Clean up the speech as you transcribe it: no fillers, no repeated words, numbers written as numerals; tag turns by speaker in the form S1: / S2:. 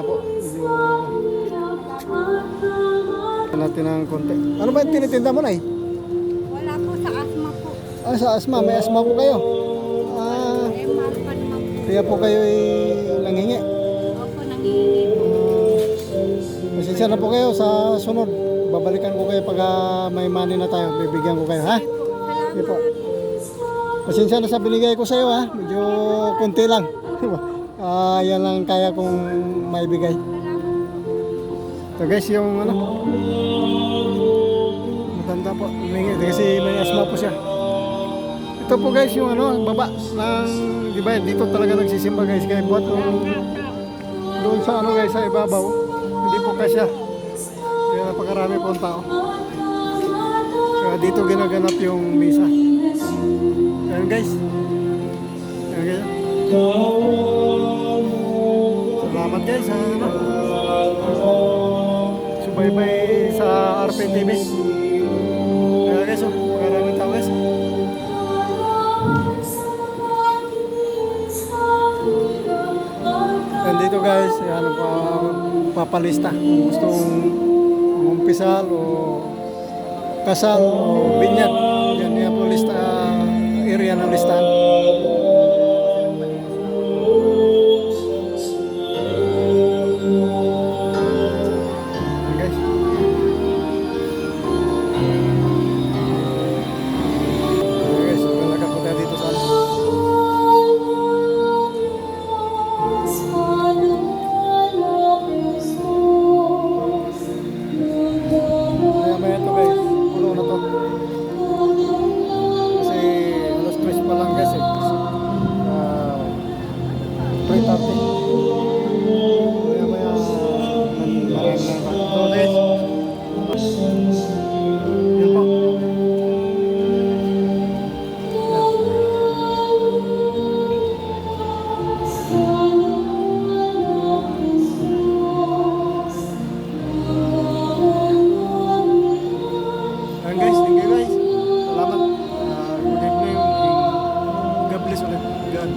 S1: po. Medyo natin ng konti. Ano ba yung tinitinda mo na eh?
S2: Wala po sa asma po.
S1: Ah, sa asma. May asma po kayo. Ah,
S2: Eh, mahal pa naman po.
S1: kaya po kayo ay nangingi.
S2: Opo, nangihingi po.
S1: Pasensya na po kayo sa sunod. Babalikan ko kayo pag may money na tayo. Bibigyan ko kayo, ha?
S2: Salamat.
S1: Sige po. Pasensya na sa binigay ko sa iyo, ha? Medyo konti lang. Yan lang kaya kong maibigay. So guys, yung ano, matanda po. Kasi may asma po siya. Ito po guys, yung ano, baba ng, di ba, dito talaga nagsisimba guys. Kaya buhat doon sa ano guys, sa ibabaw. Hindi po kasya. Kaya napakarami po ang tao. Kaya dito ginaganap yung misa. Ayan guys. Ayan guys. Salamat guys sa ano. Subaybay sa RPTV. Kaya guys, maraming tao guys. And dito guys, ano pa papalista kung gustong umpisal o kasal o binyag. Yan po lista, area ng listahan.